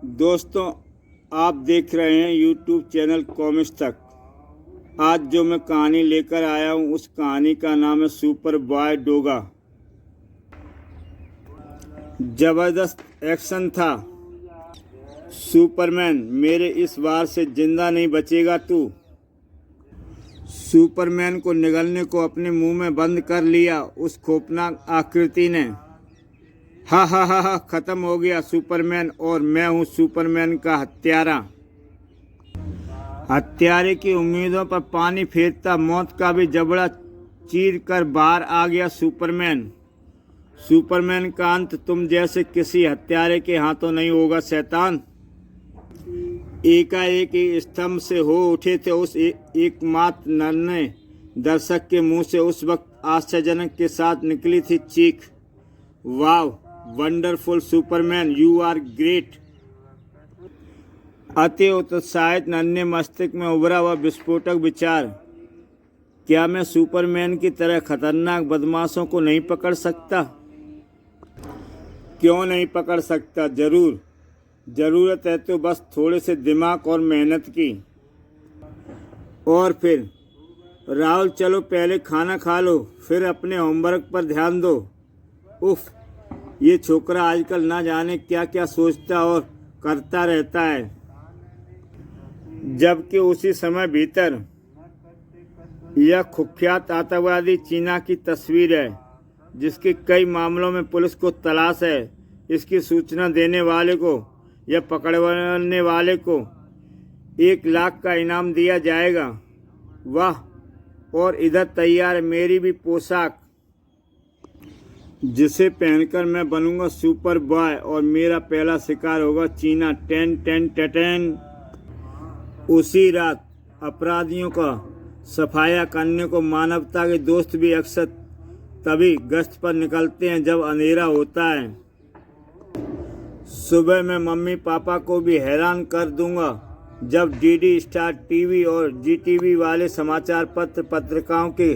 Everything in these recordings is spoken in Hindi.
दोस्तों, आप देख रहे हैं यूट्यूब चैनल कॉमिक्स तक। आज जो मैं कहानी लेकर आया हूं, उस कहानी का नाम है सुपर बॉय डोगा। जबरदस्त एक्शन था। सुपरमैन, मेरे इस वार से जिंदा नहीं बचेगा तू। सुपरमैन को निगलने को अपने मुंह में बंद कर लिया उस खौफनाक आकृति ने। हा हा हा हा, खत्म हो गया सुपरमैन, और मैं हूँ सुपरमैन का हत्यारा। हत्यारे की उम्मीदों पर पानी फेरता मौत का भी जबड़ा चीर कर बाहर आ गया सुपरमैन। सुपरमैन का अंत तुम जैसे किसी हत्यारे के हाथों नहीं होगा शैतान। एकाएक ही स्तंभ से हो उठे थे उस एकमात्र नर ने। दर्शक के मुंह से उस वक्त आश्चर्यजनक के साथ निकली थी चीख, wow wonderful Superman, you are great. अति उत्साहित नन्हे मस्तिष्क में उभरा हुआ विस्फोटक विचार, क्या मैं सुपरमैन की तरह खतरनाक बदमाशों को नहीं पकड़ सकता? क्यों नहीं पकड़ सकता? जरूर। जरूरत है तो बस थोड़े से दिमाग और मेहनत की। और फिर राहुल, चलो पहले खाना खा लो, फिर अपने होमवर्क पर ध्यान दो। उफ, ये छोकरा आजकल ना जाने क्या क्या सोचता और करता रहता है। जबकि उसी समय भीतर यह कुख्यात आतंकवादी चीना की तस्वीर है, जिसके कई मामलों में पुलिस को तलाश है। इसकी सूचना देने वाले को या पकड़वाने वाले को 1 लाख का इनाम दिया जाएगा। वाह, और इधर तैयार है मेरी भी पोशाक, जिसे पहनकर मैं बनूंगा सुपर बॉय और मेरा पहला शिकार होगा चीना। Ten ten ten. उसी रात अपराधियों का सफाया करने को मानवता के दोस्त भी अक्सर तभी गश्त पर निकलते हैं जब अंधेरा होता है। सुबह मैं मम्मी पापा को भी हैरान कर दूंगा जब डीडी स्टार टीवी और जीटीवी वाले समाचार पत्र पत्रिकाओं के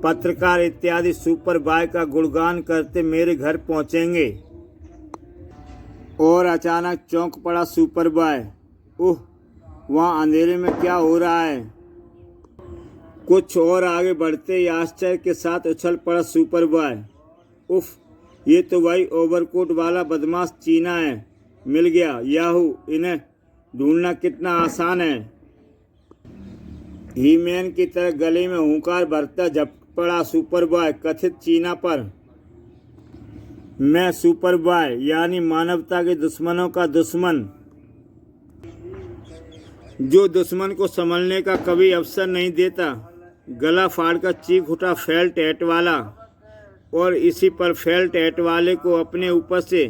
पत्रकार इत्यादि सुपर बॉय का गुणगान करते मेरे घर पहुंचेंगे। और अचानक चौंक पड़ा सुपर बॉय। ओह, वहाँ अंधेरे में क्या हो रहा है? कुछ और आगे बढ़ते ही आश्चर्य के साथ उछल पड़ा सुपर बॉय। उफ, ये तो वही ओवरकोट वाला बदमाश चीना है। मिल गया, याहू, इन्हें ढूंढना कितना आसान है। हीमैन की तरह गले में हुंकार भरता झपट पड़ा सुपर बॉय कथित चीना पर। मैं सुपर बॉय, यानी मानवता के दुश्मनों का दुश्मन, जो दुश्मन को संभलने का कभी अवसर नहीं देता। गला फाड़कर चीख उठा फेल्ट हैट वाला, और इसी पर फेल्ट हैट वाले को अपने ऊपर से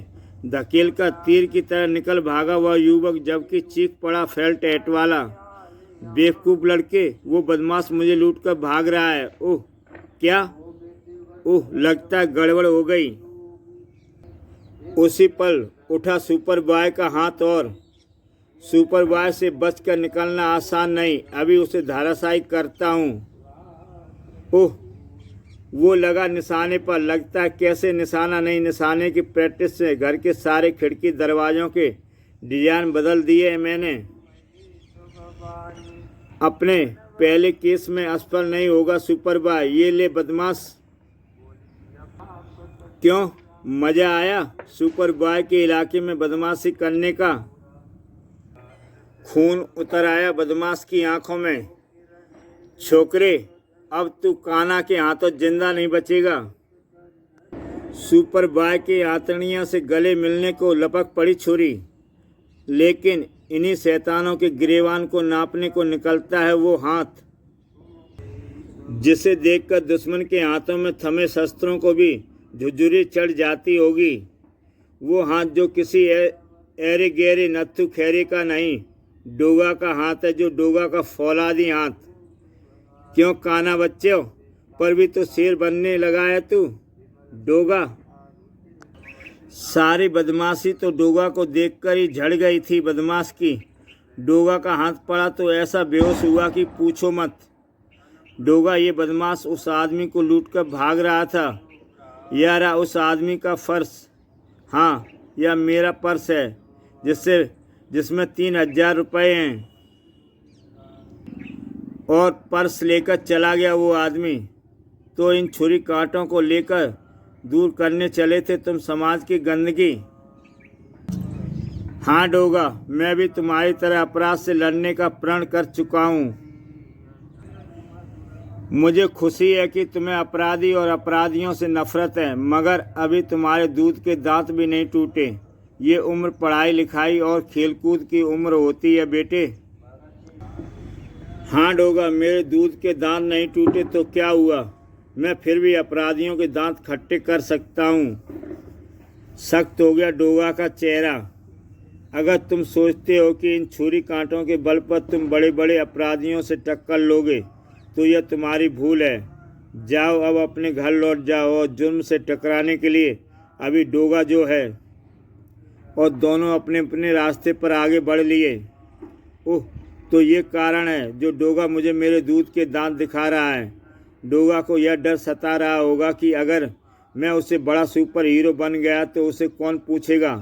धकेलकर तीर की तरह निकल भागा वह युवक। जबकि चीख पड़ा फेल्ट हैट वाला, बेवकूफ लड़के, वो बदमाश मुझे लूटकर भाग रहा है। ओह क्या? ओह, लगता है गड़बड़ हो गई। उसी पल उठा सुपर बॉय का हाथ, और सुपर बॉय से बचकर निकलना आसान नहीं, अभी उसे धराशायी करता हूँ। ओह, वो लगा निशाने पर। लगता है कैसे निशाना नहीं, निशाने की प्रैक्टिस से घर के सारे खिड़की दरवाजों के डिजाइन बदल दिए मैंने। अपने पहले केस में असफल नहीं होगा सुपर बॉय। ये ले बदमाश। क्यों, मजा आया सुपर बॉय के इलाके में बदमाशी करने का? खून उतर आया बदमाश की आंखों में। छोकरे, अब तू कान्हा के हाथों जिंदा नहीं बचेगा। सुपर बॉय के आतड़ियों से गले मिलने को लपक पड़ी छुरी, लेकिन इन्हीं शैतानों के गिरेबान को नापने को निकलता है वो हाथ, जिसे देखकर दुश्मन के हाथों में थमे शस्त्रों को भी झुर्झुरी चढ़ जाती होगी। वो हाथ जो किसी एरे गहरे नत्थु खैरे का नहीं, डोगा का हाथ है, जो डोगा का फौलादी हाथ। क्यों काना बच्चे हो, पर भी तो शेर बनने लगा है तू डोगा। सारी बदमाशी तो डोगा को देखकर ही झड़ गई थी बदमाश की। डोगा का हाथ पड़ा तो ऐसा बेहोश हुआ कि पूछो मत। डोगा, ये बदमाश उस आदमी को लूटकर भाग रहा था। यह रहा उस आदमी का फर्श। हाँ, यह मेरा पर्स है। जिसमें 3,000 रुपये हैं, और पर्स लेकर चला गया वो आदमी। तो इन छुरी कांटों को लेकर दूर करने चले थे तुम समाज की गंदगी। हाँ डोगा, मैं भी तुम्हारी तरह अपराध से लड़ने का प्रण कर चुका हूँ। मुझे खुशी है कि तुम्हें अपराधी और अपराधियों से नफरत है, मगर अभी तुम्हारे दूध के दांत भी नहीं टूटे। ये उम्र पढ़ाई लिखाई और खेलकूद की उम्र होती है बेटे। हाँ डोगा, मेरे दूध के दांत नहीं टूटे तो क्या हुआ, मैं फिर भी अपराधियों के दांत खट्टे कर सकता हूँ। सख्त हो गया डोगा का चेहरा। अगर तुम सोचते हो कि इन छुरी कांटों के बल पर तुम बड़े बड़े अपराधियों से टक्कर लोगे तो यह तुम्हारी भूल है। जाओ, अब अपने घर लौट जाओ और जुर्म से टकराने के लिए अभी डोगा जो है। और दोनों अपने अपने रास्ते पर आगे बढ़ लिए। ओह, तो ये कारण है जो डोगा मुझे मेरे दूध के दांत दिखा रहा है। डोगा को यह डर सता रहा होगा कि अगर मैं उसे बड़ा सुपर हीरो बन गया तो उसे कौन पूछेगा।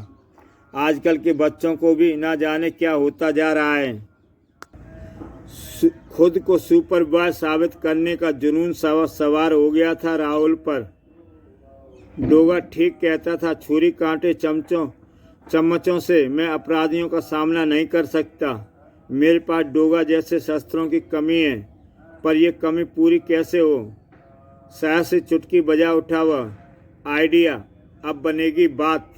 आजकल के बच्चों को भी ना जाने क्या होता जा रहा है। खुद को सुपर बॉय साबित करने का जुनून सवार हो गया था राहुल पर। डोगा ठीक कहता था, छुरी कांटे चम्मचों से मैं अपराधियों का सामना नहीं कर सकता। मेरे पास डोगा जैसे शस्त्रों की कमी है, पर यह कमी पूरी कैसे हो। शायद से चुटकी बजा उठा वह आइडिया, अब बनेगी बात।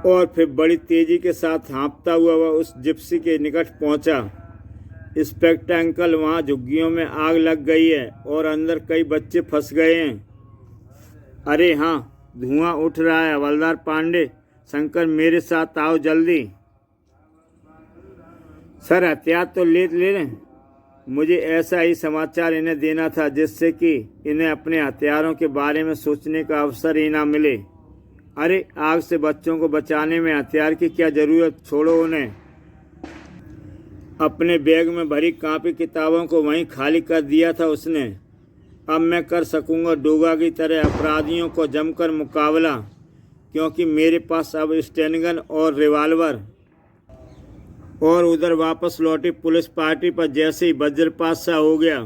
और फिर बड़ी तेजी के साथ हाँफता हुआ वह उस जिप्सी के निकट पहुंचा। इंस्पेक्टर अंकल, वहाँ झुग्गियों में आग लग गई है और अंदर कई बच्चे फंस गए हैं। अरे हाँ, धुआं उठ रहा है। हवलदार पांडे, शंकर, मेरे साथ आओ जल्दी। सर, हथियार तो ले लें। मुझे ऐसा ही समाचार इन्हें देना था जिससे कि इन्हें अपने हथियारों के बारे में सोचने का अवसर ही ना मिले। अरे, आग से बच्चों को बचाने में हथियार की क्या जरूरत, छोड़ो उन्हें। अपने बैग में भरी कॉपी किताबों को वहीं खाली कर दिया था उसने। अब मैं कर सकूंगा डोगा की तरह अपराधियों को जमकर मुकाबला, क्योंकि मेरे पास अब स्टेनगन और रिवाल्वर। और उधर वापस लौटी पुलिस पार्टी पर जैसे ही वज्रपात सा हो गया।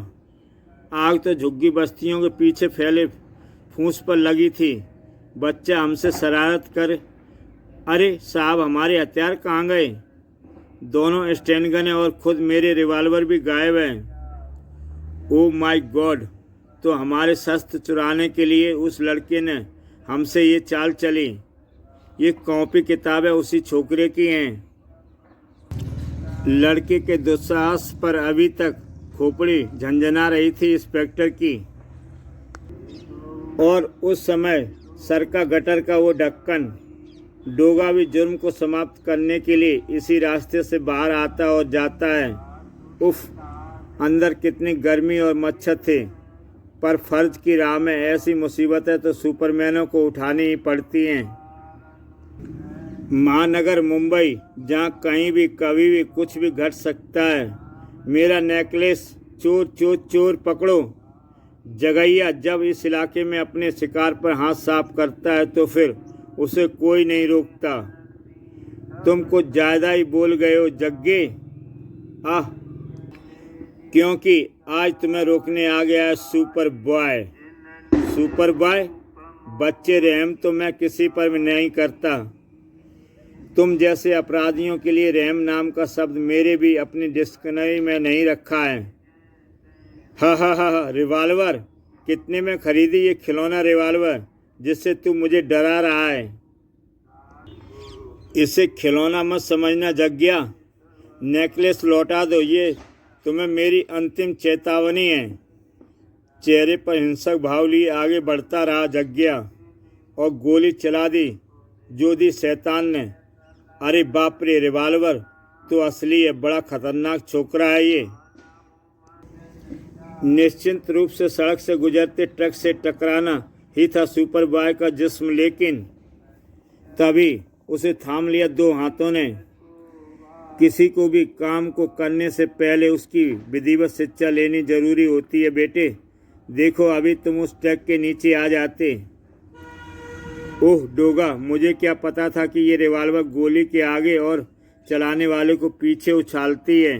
आग तो झुग्गी बस्तियों के पीछे फैले फूस पर लगी थी। बच्चा हमसे शरारत कर, अरे साहब, हमारे हथियार कहाँ गए। दोनों स्टेनगन और खुद मेरे रिवाल्वर भी गायब हैं। ओह माय गॉड, तो हमारे शस्त्र चुराने के लिए उस लड़के ने हमसे ये चाल चली। ये कॉपी किताबें उसी छोकरे की हैं। लड़के के दुस्साहस पर अभी तक खोपड़ी झंझना रही थी इंस्पेक्टर की। और उस समय सर का गटर का वो ढक्कन। डोगा भी जुर्म को समाप्त करने के लिए इसी रास्ते से बाहर आता और जाता है। उफ, अंदर कितनी गर्मी और मच्छर थे, पर फर्ज की राह में ऐसी मुसीबतें तो सुपरमैनों को उठानी ही पड़ती हैं। महानगर मुंबई, जहाँ कहीं भी कभी भी कुछ भी घट सकता है। मेरा नेकलेस, चोर चोर चोर पकड़ो। जगैया जब इस इलाके में अपने शिकार पर हाथ साफ करता है तो फिर उसे कोई नहीं रोकता। तुम कुछ ज़्यादा ही बोल गए हो जग्गे। आह, क्योंकि आज तुम्हें रोकने आ गया है सुपर बॉय। Super boy? बच्चे, रहम तो मैं किसी पर भी नहीं करता। तुम जैसे अपराधियों के लिए रहम नाम का शब्द मेरे भी अपनी डिक्शनरी में नहीं रखा है। हा, रिवाल्वर? कितने में खरीदी ये खिलौना रिवाल्वर जिससे तू मुझे डरा रहा है? इसे खिलौना मत समझना जग्गिया। नेकलेस लौटा दो, ये तुम्हें मेरी अंतिम चेतावनी है। चेहरे पर हिंसक भाव लिए आगे बढ़ता रहा जग्गिया और गोली चला दी जो दी शैतान ने। अरे बाप रे, रिवाल्वर तो असली है, बड़ा खतरनाक छोकरा है ये। निश्चिंत रूप से सड़क से गुजरते ट्रक से टकराना ही था सुपर बॉय का जिस्म, लेकिन तभी उसे थाम लिया दो हाथों ने। किसी को भी काम को करने से पहले उसकी विधिवत शिक्षा लेनी जरूरी होती है बेटे। देखो, अभी तुम उस ट्रक के नीचे आ जाते ओह डोगा, मुझे क्या पता था कि ये रिवॉल्वर गोली के आगे और चलाने वाले को पीछे उछालती है।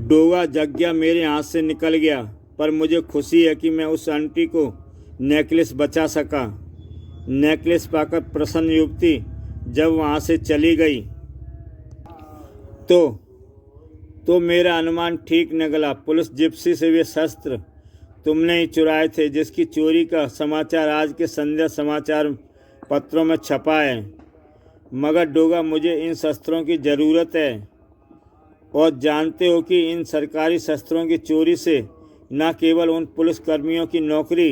डोगा जग गया, मेरे हाथ से निकल गया, पर मुझे खुशी है कि मैं उस आंटी को नेकलेस बचा सका। नेकलेस पाकर प्रसन्न युवती जब वहाँ से चली गई तो मेरा अनुमान ठीक निकला। पुलिस जिप्सी से वे शस्त्र तुमने ही चुराए थे, जिसकी चोरी का समाचार आज के संध्या समाचार पत्रों में छपा है। मगर डोगा, मुझे इन शस्त्रों की ज़रूरत है, और जानते हो कि इन सरकारी शस्त्रों की चोरी से न केवल उन पुलिसकर्मियों की नौकरी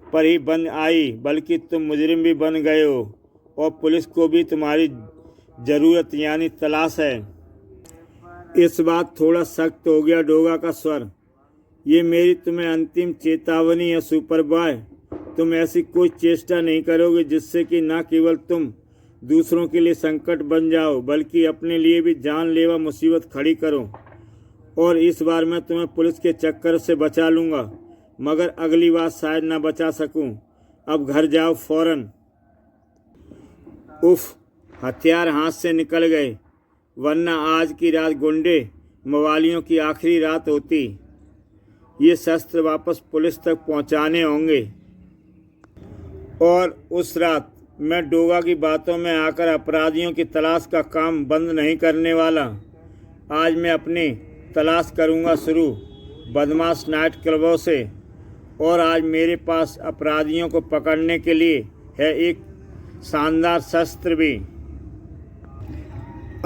पर ही बंद आई, बल्कि तुम मुजरिम भी बन गए हो, और पुलिस को भी तुम्हारी ज़रूरत यानी तलाश है। इस बात थोड़ा सख्त हो गया डोगा का स्वर। ये मेरी तुम्हें अंतिम चेतावनी है सुपर बॉय। तुम ऐसी कोई चेष्टा नहीं करोगे जिससे कि न केवल तुम दूसरों के लिए संकट बन जाओ, बल्कि अपने लिए भी जानलेवा मुसीबत खड़ी करो। और इस बार मैं तुम्हें पुलिस के चक्कर से बचा लूँगा, मगर अगली बार शायद ना बचा सकूं। अब घर जाओ फौरन। उफ, हथियार हाथ से निकल गए, वरना आज की रात गुंडे मवालियों की आखिरी रात होती। ये शस्त्र वापस पुलिस तक पहुंचाने होंगे। और उस रात मैं डोगा की बातों में आकर अपराधियों की तलाश का काम बंद नहीं करने वाला। आज मैं अपनी तलाश करूंगा शुरू बदमाश नाइट क्लबों से, और आज मेरे पास अपराधियों को पकड़ने के लिए है एक शानदार शस्त्र भी।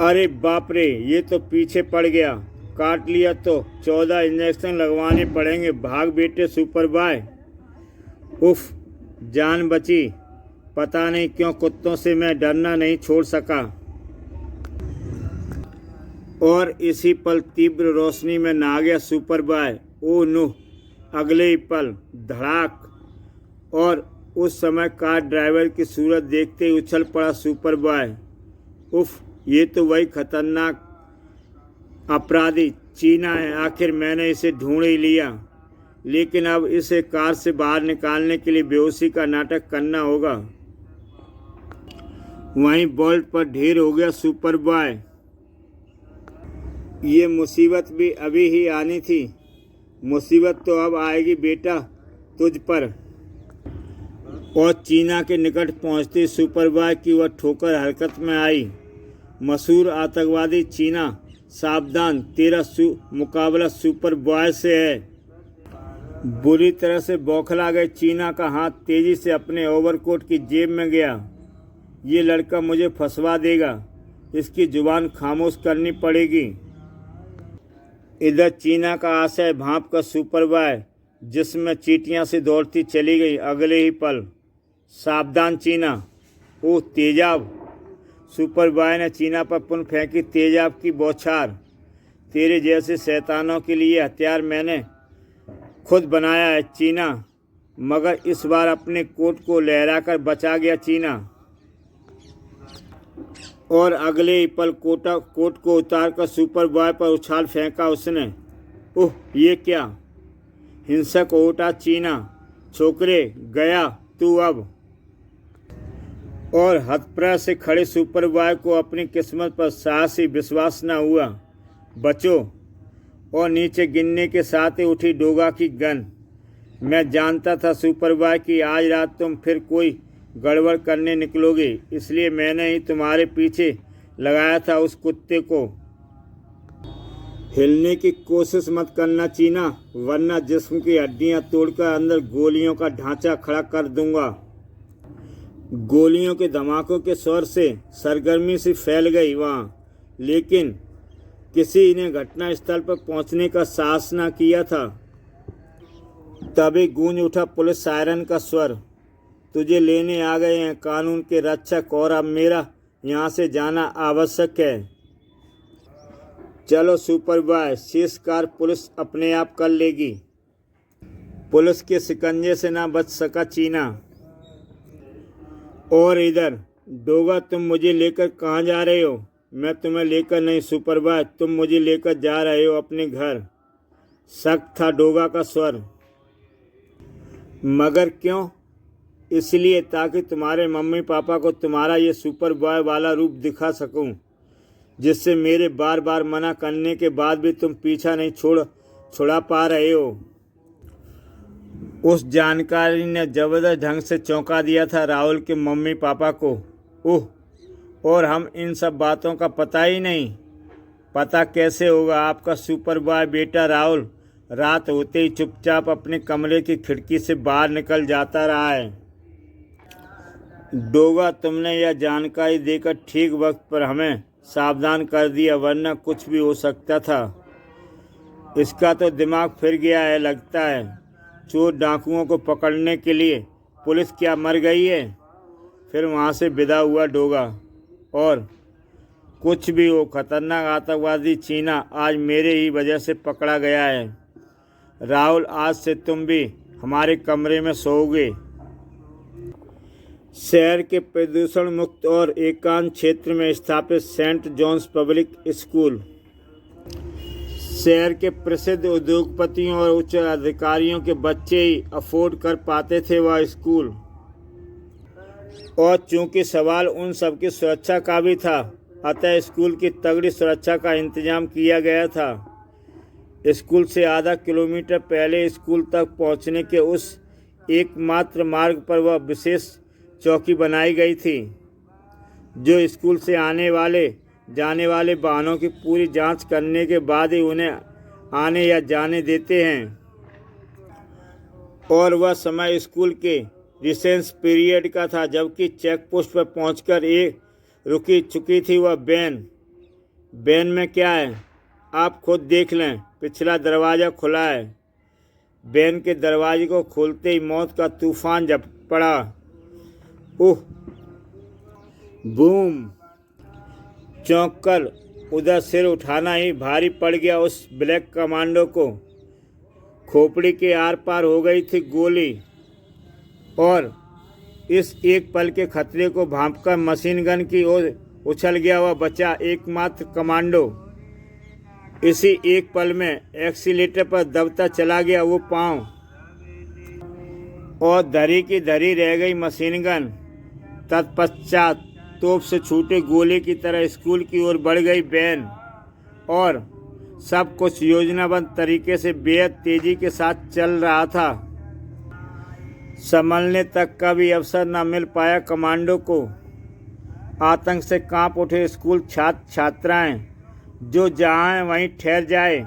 अरे बाप रे, ये तो पीछे पड़ गया। काट लिया तो 14 इंजेक्शन लगवाने पड़ेंगे। भाग बेटे सुपर बॉय। उफ, जान बची। पता नहीं क्यों कुत्तों से मैं डरना नहीं छोड़ सका। और इसी पल तीव्र रोशनी में नहा गया सुपर बॉय। ओह नो, अगले ही पल धड़ाक, और उस समय कार ड्राइवर की सूरत देखते ही उछल पड़ा सुपर बॉय। उफ, ये तो वही खतरनाक अपराधी चीना है। आखिर मैंने इसे ढूंढ ही लिया, लेकिन अब इसे कार से बाहर निकालने के लिए बेहोशी का नाटक करना होगा। वहीं बोल्ट पर ढेर हो गया सुपर बॉय। ये मुसीबत भी अभी ही आनी थी। मुसीबत तो अब आएगी बेटा तुझ पर। और चीना के निकट पहुंचती सुपर बॉय की वह ठोकर हरकत में आई। मशहूर आतंकवादी चीना, सावधान, तेरा मुकाबला सुपर बॉय से है। बुरी तरह से बौखला गए चीना का हाथ तेजी से अपने ओवरकोट की जेब में गया। ये लड़का मुझे फंसवा देगा, इसकी जुबान खामोश करनी पड़ेगी। इधर चीना का आशय भांप का सुपर बॉय जिसमें चींटियां से दौड़ती चली गई। अगले ही पल, सावधान चीना। ओह तेजाब। सुपर बॉय ने चीना पर पुनः फेंकी तेजाब की बौछार। तेरे जैसे शैतानों के लिए हथियार मैंने खुद बनाया है चीना। मगर इस बार अपने कोट को लहराकर बचा गया चीना। और अगले ही पल कोट को उतारकर सुपर बॉय पर उछाल फेंका उसने। ओह ये क्या! हिंसक हो उठा चीना। छोकरे गया तू अब। और हतप्रभ से खड़े सुपर बॉय को अपनी किस्मत पर साहसी विश्वास न हुआ। बचो। और नीचे गिरने के साथ ही उठी डोगा की गन। मैं जानता था सुपर बॉय कि आज रात तुम फिर कोई गड़बड़ करने निकलोगे, इसलिए मैंने ही तुम्हारे पीछे लगाया था उस कुत्ते को। हिलने की कोशिश मत करना चीना, वरना जिस्म की हड्डियां तोड़कर अंदर गोलियों का ढांचा खड़ा कर दूंगा। गोलियों के धमाकों के स्वर से सरगर्मी से फैल गई वहाँ, लेकिन किसी ने घटनास्थल पर पहुंचने का साहस न किया था। तभी गूंज उठा पुलिस सायरन का स्वर। तुझे लेने आ गए हैं कानून के रक्षक, और अब मेरा यहाँ से जाना आवश्यक है। चलो सुपर बॉय, शेष कार पुलिस अपने आप कर लेगी। पुलिस के शिकंजे से ना बच सका चीना। और इधर डोगा, तुम मुझे लेकर कहाँ जा रहे हो? मैं तुम्हें लेकर नहीं सुपर बॉय, तुम मुझे लेकर जा रहे हो अपने घर। सख्त था डोगा का स्वर। मगर क्यों? इसलिए ताकि तुम्हारे मम्मी पापा को तुम्हारा ये सुपर बॉय वाला रूप दिखा सकूं, जिससे मेरे बार बार मना करने के बाद भी तुम पीछा नहीं छुड़ा पा रहे हो। उस जानकारी ने जबरदस्त ढंग से चौंका दिया था राहुल के मम्मी पापा को। ओह, और हम इन सब बातों का पता ही नहीं। पता कैसे होगा? आपका सुपर बॉय बेटा राहुल रात होते ही चुपचाप अपने कमरे की खिड़की से बाहर निकल जाता रहा है। डोगा, तुमने यह जानकारी देकर ठीक वक्त पर हमें सावधान कर दिया, वरना कुछ भी हो सकता था। इसका तो दिमाग फिर गया है लगता है। चोर डाकुओं को पकड़ने के लिए पुलिस क्या मर गई है? फिर वहाँ से विदा हुआ डोगा। और कुछ भी हो, खतरनाक आतंकवादी चीना आज मेरे ही वजह से पकड़ा गया है। राहुल, आज से तुम भी हमारे कमरे में सोओगे। शहर के प्रदूषण मुक्त और एकांत क्षेत्र में स्थापित सेंट जॉन्स पब्लिक स्कूल शहर के प्रसिद्ध उद्योगपतियों और उच्च अधिकारियों के बच्चे ही अफोर्ड कर पाते थे वह स्कूल। और चूंकि सवाल उन सबकी सुरक्षा का भी था, अतः स्कूल की तगड़ी सुरक्षा का इंतजाम किया गया था। स्कूल से आधा किलोमीटर पहले स्कूल तक पहुंचने के उस एकमात्र मार्ग पर वह विशेष चौकी बनाई गई थी, जो स्कूल से आने जाने वाले वाहनों की पूरी जांच करने के बाद ही उन्हें आने या जाने देते हैं। और वह समय स्कूल के रिसेस पीरियड का था, जबकि चेक पोस्ट पर पहुंचकर रुकी चुकी थी वह वैन में क्या है आप खुद देख लें। पिछला दरवाज़ा खुला है। वैन के दरवाजे को खोलते ही मौत का तूफान झपट पड़ा। ओह, बूम! चौंक कर उधर सिर उठाना ही भारी पड़ गया उस ब्लैक कमांडो को। खोपड़ी के आर पार हो गई थी गोली, और इस एक पल के खतरे को भांपकर मशीन गन की ओर उछल गया वह बचा एकमात्र कमांडो। इसी एक पल में एक्सीलेटर पर दबता चला गया वो पांव, और धरी की धरी रह गई मशीन गन। तत्पश्चात तोप से छूटे गोले की तरह स्कूल की ओर बढ़ गई वैन, और सब कुछ योजनाबद्ध तरीके से बेहद तेजी के साथ चल रहा था। संभलने तक का भी अवसर न मिल पाया कमांडो को। आतंक से कांप उठे स्कूल छात्र छात्राएं, जो जहाँ हैं वहीं ठहर जाए।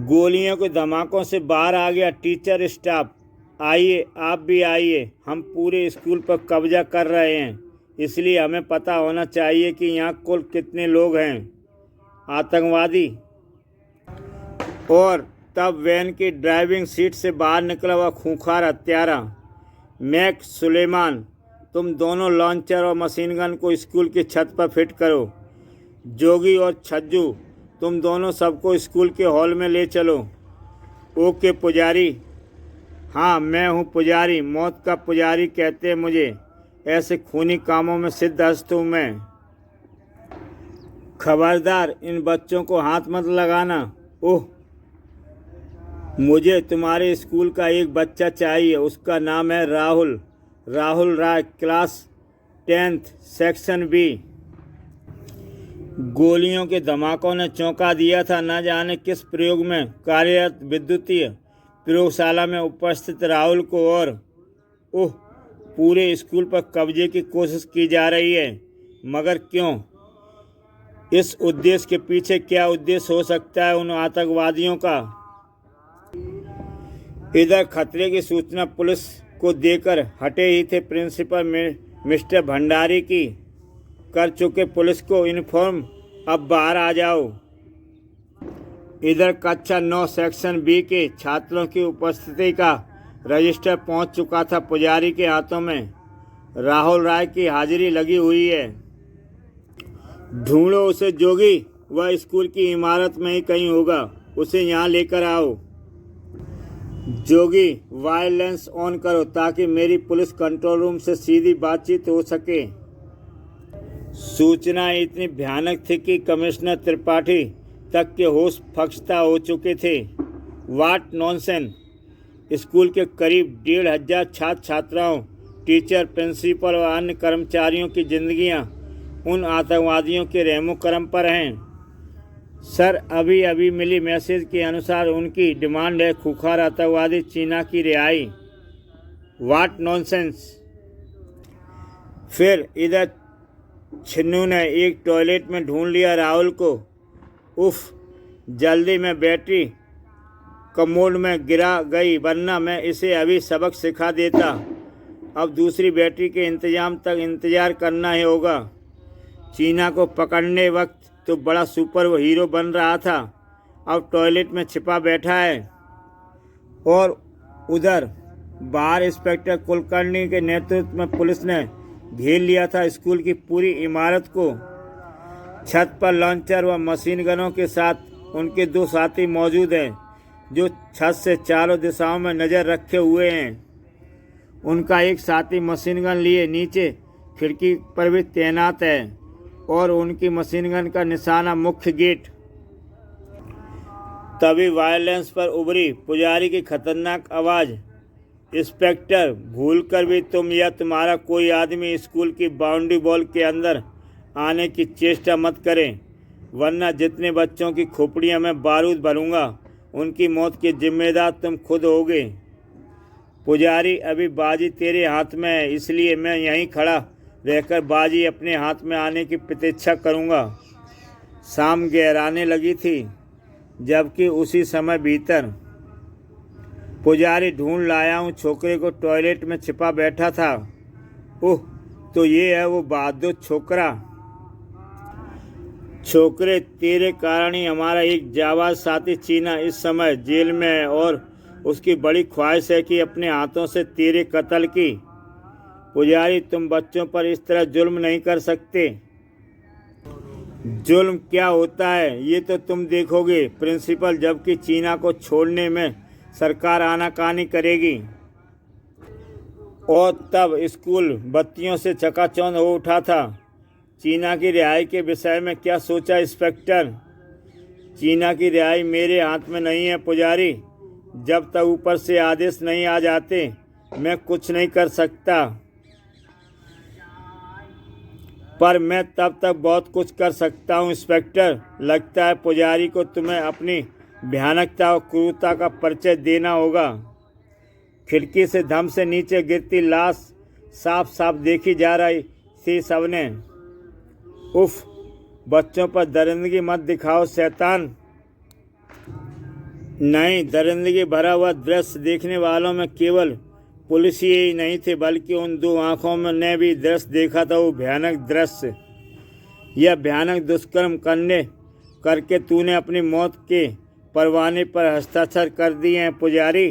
गोलियों के धमाकों से बाहर आ गया टीचर स्टाफ। आइए, आप भी आइए, हम पूरे स्कूल पर कब्जा कर रहे हैं, इसलिए हमें पता होना चाहिए कि यहाँ कुल कितने लोग हैं। आतंकवादी। और तब वैन की ड्राइविंग सीट से बाहर निकला हुआ खूंखार हत्यारा मैक सुलेमान। तुम दोनों लॉन्चर और मशीन गन को स्कूल की छत पर फिट करो। जोगी और छज्जू, तुम दोनों सबको स्कूल के हॉल में ले चलो। ओके पुजारी। हाँ, मैं हूँ पुजारी, मौत का पुजारी कहते हैं मुझे। ऐसे खूनी कामों में सिद्धहस्त हूँ मैं। खबरदार, इन बच्चों को हाथ मत लगाना। ओह, मुझे तुम्हारे स्कूल का एक बच्चा चाहिए। उसका नाम है राहुल राय, क्लास 10th, सेक्शन बी। गोलियों के धमाकों ने चौंका दिया था। न जाने किस प्रयोग में कार्यरत विद्युतीय प्रयोगशाला में उपस्थित राहुल को और पूरे स्कूल पर कब्जे की कोशिश की जा रही है। मगर क्यों? इस उद्देश्य के पीछे क्या उद्देश्य हो सकता है उन आतंकवादियों का? इधर खतरे की सूचना पुलिस को देकर हटे ही थे प्रिंसिपल मिस्टर भंडारी की कर चुके पुलिस को इन्फॉर्म, अब बाहर आ जाओ। इधर कक्षा 9 सेक्शन बी के छात्रों की उपस्थिति का रजिस्टर पहुंच चुका था पुजारी के हाथों में। राहुल राय की हाजिरी लगी हुई है। ढूंढो उसे जोगी, वह स्कूल की इमारत में ही कहीं होगा, उसे यहाँ लेकर आओ। जोगी, वायलेंस ऑन करो ताकि मेरी पुलिस कंट्रोल रूम से सीधी बातचीत हो सके। सूचना इतनी भयानक थी कि कमिश्नर त्रिपाठी तक के होश फक्षता हो चुके थे। What nonsense! स्कूल के करीब 1,500 छात्र छात्राओं, टीचर, प्रिंसिपल और अन्य कर्मचारियों की जिंदगियां उन आतंकवादियों के रहमो करम पर हैं। सर, अभी अभी मिली मैसेज के अनुसार उनकी डिमांड है खूंखार आतंकवादी चीना की रिहाई। वाट नॉनसेंस। फिर इधर छिन्नू ने एक टॉयलेट में ढूंढ लिया राहुल को। उफ, जल्दी में बैटरी कमोड में गिरा गई, वरना मैं इसे अभी सबक सिखा देता। अब दूसरी बैटरी के इंतजाम तक इंतज़ार करना ही होगा। चीना को पकड़ने वक्त तो बड़ा सुपर हीरो बन रहा था, अब टॉयलेट में छिपा बैठा है। और उधर बाहर इंस्पेक्टर कुलकर्णी के नेतृत्व में पुलिस ने घेर लिया था स्कूल की पूरी इमारत को। छत पर लॉन्चर व मशीन गनों के साथ उनके 2 साथी मौजूद हैं, जो छत से चारों दिशाओं में नज़र रखे हुए हैं। उनका एक साथी मशीन गन लिए नीचे खिड़की पर भी तैनात है और उनकी मशीन गन का निशाना मुख्य गेट। तभी वायलेंस पर उभरी पुजारी की खतरनाक आवाज़, इंस्पेक्टर, भूलकर भी तुम या तुम्हारा कोई आदमी स्कूल की बाउंड्री वॉल के अंदर आने की चेष्टा मत करें, वरना जितने बच्चों की खोपड़ियां मैं बारूद भरूंगा उनकी मौत के जिम्मेदार तुम खुद होगे। पुजारी, अभी बाजी तेरे हाथ में है, इसलिए मैं यहीं खड़ा रहकर बाजी अपने हाथ में आने की प्रतीक्षा करूंगा। शाम गहराने लगी थी, जबकि उसी समय भीतर पुजारी, ढूंढ लाया हूँ छोकरे को, टॉयलेट में छिपा बैठा था। ओह, तो ये है वो बहादुर छोकरा। छोकरे, तेरे कारण ही हमारा एक जाबाज साथी चीना इस समय जेल में है और उसकी बड़ी ख्वाहिश है कि अपने हाथों से तेरे कत्ल की। पुजारी, तुम बच्चों पर इस तरह जुल्म नहीं कर सकते। जुल्म क्या होता है ये तो तुम देखोगे प्रिंसिपल, जबकि चीना को छोड़ने में सरकार आनाकानी करेगी। और तब स्कूल बत्तियों से चकाचौंध हो उठा था। चीना की रिहाई के विषय में क्या सोचा इंस्पेक्टर? चीना की रिहाई मेरे हाथ में नहीं है पुजारी। जब तक ऊपर से आदेश नहीं आ जाते मैं कुछ नहीं कर सकता, पर मैं तब तक बहुत कुछ कर सकता हूँ इंस्पेक्टर। लगता है पुजारी को तुम्हें अपनी भयानकता और क्रूरता का परिचय देना होगा। खिड़की से धम से नीचे गिरती लाश साफ साफ देखी जा रही थी सबने। उफ, बच्चों पर दरिंदगी मत दिखाओ शैतान। नहीं, दरिंदगी भरा हुआ दृश्य देखने वालों में केवल पुलिस ही नहीं थे, बल्कि उन 2 आँखों में ने भी दृश्य देखा था। वो भयानक दृश्य, यह भयानक दुष्कर्म करके तूने अपनी मौत के परवाने पर हस्ताक्षर कर दिए हैं पुजारी।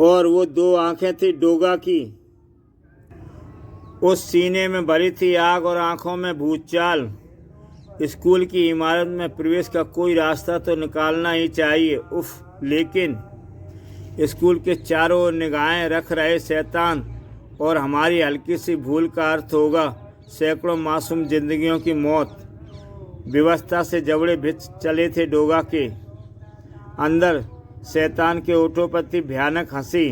और वो 2 आँखें थी डोगा की, उस सीने में भरी थी आग और आँखों में भूचाल। स्कूल की इमारत में प्रवेश का कोई रास्ता तो निकालना ही चाहिए। उफ, लेकिन स्कूल के चारों ओर निगाहें रख रहे शैतान, और हमारी हल्की सी भूल का अर्थ होगा सैकड़ों मासूम जिंदगियों की मौत। व्यवस्था से जबड़े भिज चले थे डोगा के। अंदर शैतान के ओठों पर थी भयानक हंसी।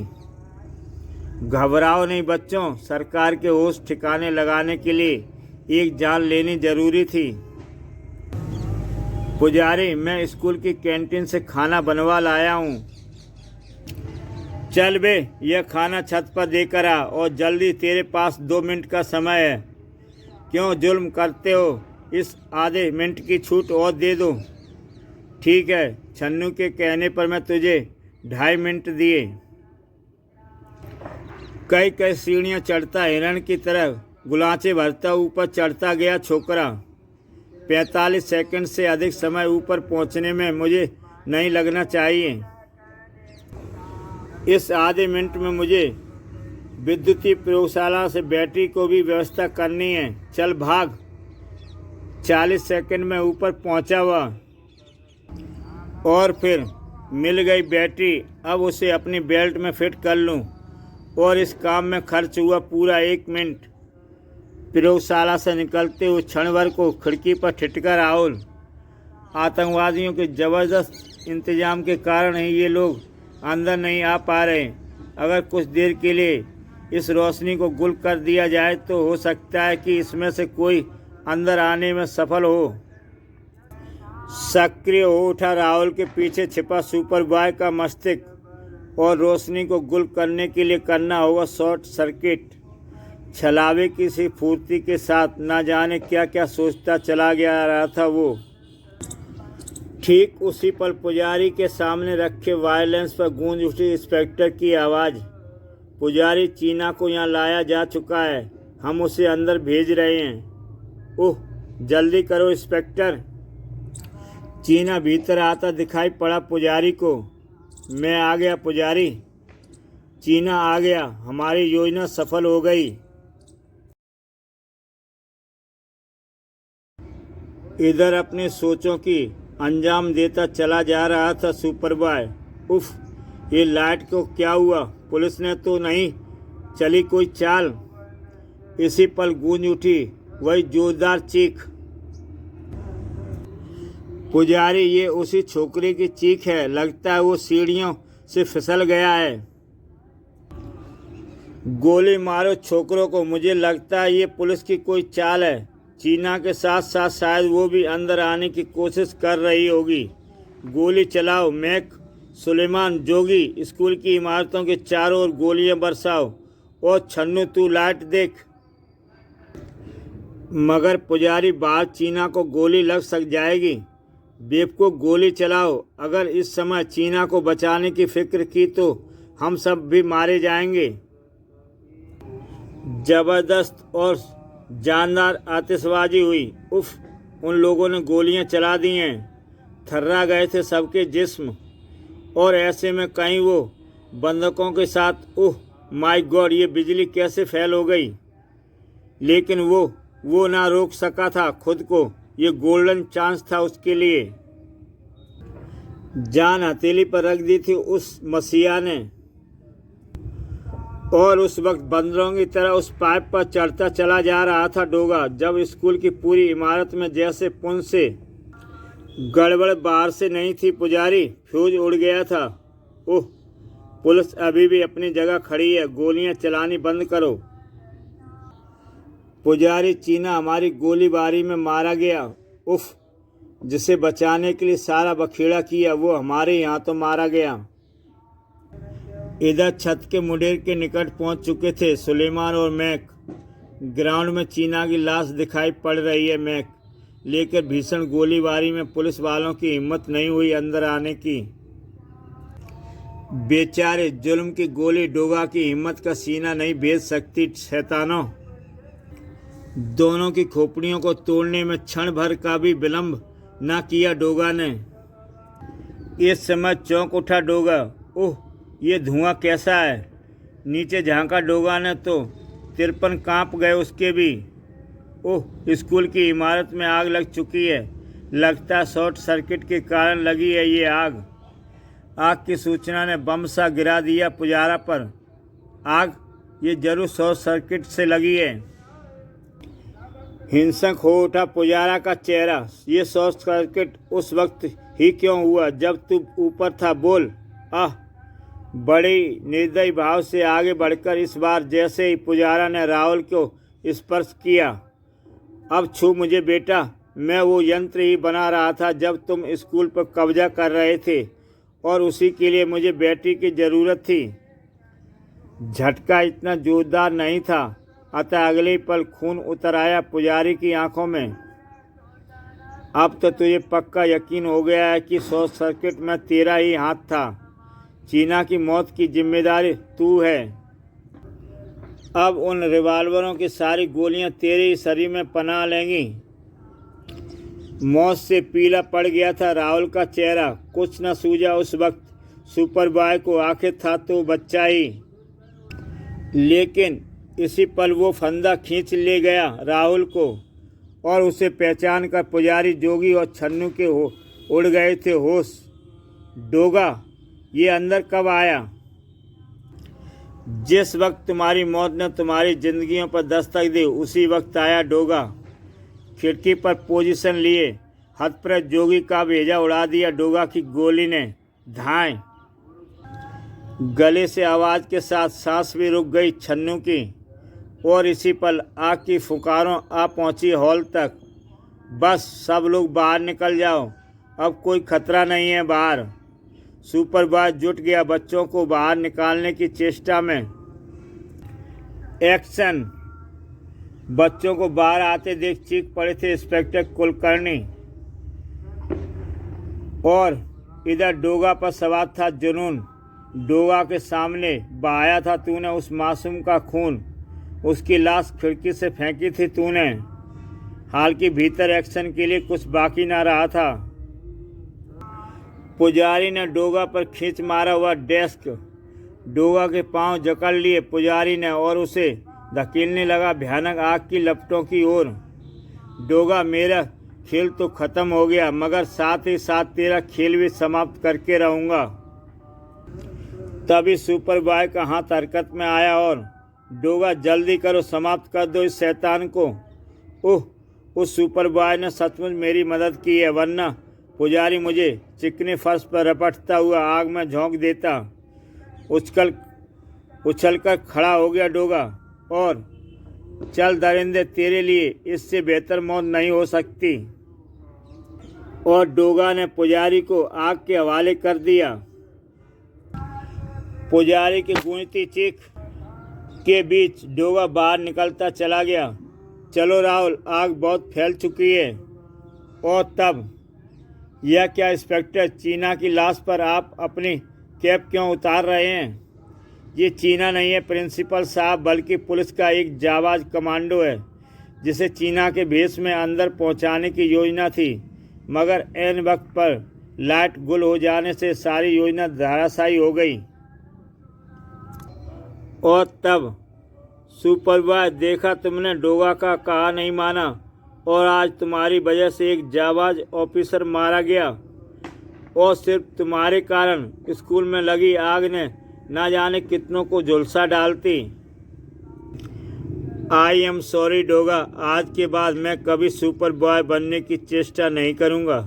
घबराओ नहीं बच्चों, सरकार के होश ठिकाने लगाने के लिए एक जान लेनी जरूरी थी। पुजारी, मैं स्कूल की कैंटीन से खाना बनवा लाया हूँ। चल बे, यह खाना छत पर देकर आ, और जल्दी, तेरे पास 2 मिनट का समय है। क्यों जुल्म करते हो? इस आधे मिनट की छूट और दे दो। ठीक है, छन्नू के कहने पर मैं तुझे 2.5 मिनट दिए। कई सीढ़ियाँ चढ़ता हिरण की तरह गुलाचे भरता ऊपर चढ़ता गया छोकरा। 45 सेकंड से अधिक समय ऊपर पहुंचने में मुझे नहीं लगना चाहिए। इस आधे मिनट में मुझे विद्युतीय प्रयोगशाला से बैटरी को भी व्यवस्था करनी है। चल भाग। 40 सेकंड में ऊपर पहुंचा हुआ और फिर मिल गई बैटरी। अब उसे अपनी बेल्ट में फिट कर लूं, और इस काम में खर्च हुआ पूरा 1 मिनट। प्रयोगशाला से निकलते हुए क्षण भर को खिड़की पर ठिठका राहुल। आतंकवादियों के ज़बरदस्त इंतजाम के कारण ही ये लोग अंदर नहीं आ पा रहे। अगर कुछ देर के लिए इस रोशनी को गुल कर दिया जाए तो हो सकता है कि इसमें से कोई अंदर आने में सफल हो। सक्रिय हो उठा राहुल के पीछे छिपा सुपर बॉय का मस्तिष्क, और रोशनी को गुल करने के लिए करना होगा शॉर्ट सर्किट। छलावे की सी फुर्ती के साथ ना जाने क्या क्या सोचता चला गया रहा था वो। ठीक उसी पल पुजारी के सामने रखे वायलेंस पर गूंज उठी इंस्पेक्टर की आवाज़। पुजारी, चीना को यहाँ लाया जा चुका है, हम उसे अंदर भेज रहे हैं। ओह जल्दी करो इंस्पेक्टर। चीना भीतर आता दिखाई पड़ा पुजारी को। मैं आ गया पुजारी। चीना आ गया, हमारी योजना सफल हो गई। इधर अपनी सोचों की अंजाम देता चला जा रहा था सुपर बॉय। उफ, ये लाइट को क्या हुआ? पुलिस ने तो नहीं चली कोई चाल? इसी पल गूंज उठी वही जोरदार चीख। पुजारी, ये उसी छोकरे की चीख है, लगता है वो सीढ़ियों से फिसल गया है। गोली मारो छोकरों को, मुझे लगता है ये पुलिस की कोई चाल है। चीना के साथ साथ शायद वो भी अंदर आने की कोशिश कर रही होगी। गोली चलाओ मैक, सुलेमान, जोगी, स्कूल की इमारतों के चारों ओर गोलियां बरसाओ। और छन्नू तू लाइट देख। मगर पुजारी, बाहर चीना को गोली लग सक जाएगी। बेवकूफ, गोली चलाओ। अगर इस समय चीना को बचाने की फिक्र की तो हम सब भी मारे जाएंगे। जबरदस्त और जानदार आतिशबाजी हुई। उफ, उन लोगों ने गोलियां चला दी हैं। थर्रा गए थे सबके जिस्म, और ऐसे में कहीं वो बंदूकों के साथ। ओह माय गॉड, ये बिजली कैसे फैल हो गई? लेकिन वो ना रोक सका था खुद को। ये गोल्डन चांस था उसके लिए। जान हथेली पर रख दी थी उस मसीहा ने, और उस वक्त बंदरों की तरह उस पाइप पर चढ़ता चला जा रहा था डोगा। जब स्कूल की पूरी इमारत में जैसे पुन से गड़बड़ बाहर से नहीं थी पुजारी, फ्यूज उड़ गया था। ओह, पुलिस अभी भी अपनी जगह खड़ी है, गोलियां चलानी बंद करो। पुजारी, चीना हमारी गोलीबारी में मारा गया। उफ, जिसे बचाने के लिए सारा बखेड़ा किया वो हमारे यहाँ तो मारा गया। इधर छत के मुंडेर के निकट पहुंच चुके थे सुलेमान और मैक। ग्राउंड में चीना की लाश दिखाई पड़ रही है मैक, लेकर भीषण गोलीबारी में पुलिस वालों की हिम्मत नहीं हुई अंदर आने की। बेचारे, जुल्म की गोली डोगा की हिम्मत का सीना नहीं भेद सकती शैतानों। दोनों की खोपड़ियों को तोड़ने में क्षण भर का भी विलंब ना किया डोगा ने। इस समय चौंक उठा डोगा। ओह, ये धुआं कैसा है? नीचे झांका डोगा ने तो तिरपन कांप गए उसके भी। ओह, स्कूल की इमारत में आग लग चुकी है। लगता है शॉर्ट सर्किट के कारण लगी है ये आग। आग की सूचना ने बम सा गिरा दिया पुजारा पर। आग, ये जरूर शॉर्ट सर्किट से लगी है। हिंसक हो उठा पुजारा का चेहरा। ये शॉर्ट सर्किट उस वक्त ही क्यों हुआ जब तू ऊपर था? बोल। आह, बड़ी निर्दयी भाव से आगे बढ़कर इस बार जैसे ही पुजारा ने राहुल को स्पर्श किया। अब छू मुझे बेटा, मैं वो यंत्र ही बना रहा था जब तुम स्कूल पर कब्जा कर रहे थे, और उसी के लिए मुझे बैटरी की ज़रूरत थी। झटका इतना जोरदार नहीं था, अतः अगले पल खून उतर आया पुजारी की आंखों में। अब तो तुझे पक्का यकीन हो गया है कि शॉर्ट सर्किट में तेरा ही हाथ था। चीना की मौत की जिम्मेदारी तू है। अब उन रिवाल्वरों की सारी गोलियां तेरे ही शरीर में पनाह लेंगी। मौत से पीला पड़ गया था राहुल का चेहरा। कुछ न सूझा उस वक्त सुपर बॉय को, आखिर था तो बच्चा ही। लेकिन इसी पल वो फंदा खींच ले गया राहुल को, और उसे पहचान कर पुजारी, जोगी और छन्नू के उड़ गए थे होश। डोगा, ये अंदर कब आया? जिस वक्त तुम्हारी मौत ने तुम्हारी जिंदगियों पर दस्तक दी उसी वक्त आया डोगा। खिड़की पर पोजीशन लिए हथप्रद जोगी का भेजा उड़ा दिया डोगा की गोली ने। धाएं। गले से आवाज़ के साथ सांस भी रुक गई छन्नू की, और इसी पल आग की फुकारों आ पहुंची हॉल तक। बस सब लोग बाहर निकल जाओ, अब कोई खतरा नहीं है बाहर। सुपरवाइजर जुट गया बच्चों को बाहर निकालने की चेष्टा में। एक्शन। बच्चों को बाहर आते देख चीख पड़े थे इंस्पेक्टर कुलकर्णी, और इधर डोगा पर सवार था जुनून। डोगा के सामने बहाया था तूने उस मासूम का खून, उसकी लाश खिड़की से फेंकी थी तूने। हाल के भीतर एक्शन के लिए कुछ बाकी ना रहा था। पुजारी ने डोगा पर खींच मारा हुआ डेस्क, डोगा के पांव जकड़ लिए पुजारी ने और उसे धकेलने लगा भयानक आग की लपटों की ओर। डोगा, मेरा खेल तो खत्म हो गया, मगर साथ ही साथ तेरा खेल भी समाप्त करके रहूंगा। तभी सुपरवाइजर का हाथ हरकत में आया और डोगा, जल्दी करो, समाप्त कर दो इस शैतान को। उस सुपरवाइजर ने सचमुच मेरी मदद की है, वरना पुजारी मुझे चिकने फर्श पर रपटता हुआ आग में झोंक देता। उछलकर खड़ा हो गया डोगा, और चल दरिंदे, तेरे लिए इससे बेहतर मौत नहीं हो सकती। और डोगा ने पुजारी को आग के हवाले कर दिया। पुजारी की गूंजती चीख के बीच डोगा बाहर निकलता चला गया। चलो राहुल, आग बहुत फैल चुकी है। और तब, यह क्या इंस्पेक्टर, चीना की लाश पर आप अपनी कैप क्यों उतार रहे हैं? ये चीना नहीं है प्रिंसिपल साहब, बल्कि पुलिस का एक जाबाज कमांडो है, जिसे चीना के भेष में अंदर पहुंचाने की योजना थी, मगर ऐन वक्त पर लाइट गुल हो जाने से सारी योजना धराशायी हो गई। और तब सुपरवाइजर, देखा तुमने, डोगा का कहा नहीं माना, और आज तुम्हारी वजह से एक जाबाज ऑफिसर मारा गया, और सिर्फ तुम्हारे कारण स्कूल में लगी आग ने ना जाने कितनों को झुलसा डालती। आई एम सॉरी डोगा, आज के बाद मैं कभी सुपर बॉय बनने की चेष्टा नहीं करूँगा।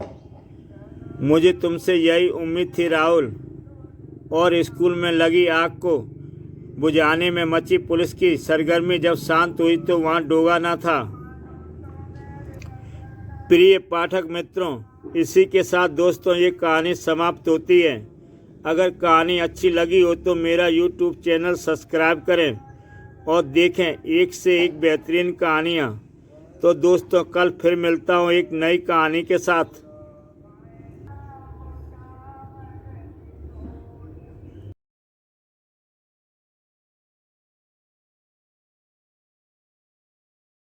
मुझे तुमसे यही उम्मीद थी राहुल। और स्कूल में लगी आग को बुझाने में मची पुलिस की सरगर्मी जब शांत हुई तो वहाँ डोगा न था। प्रिय पाठक मित्रों, इसी के साथ दोस्तों ये कहानी समाप्त होती है। अगर कहानी अच्छी लगी हो तो मेरा YouTube चैनल सब्सक्राइब करें और देखें एक से एक बेहतरीन कहानियाँ। तो दोस्तों, कल फिर मिलता हूँ एक नई कहानी के साथ।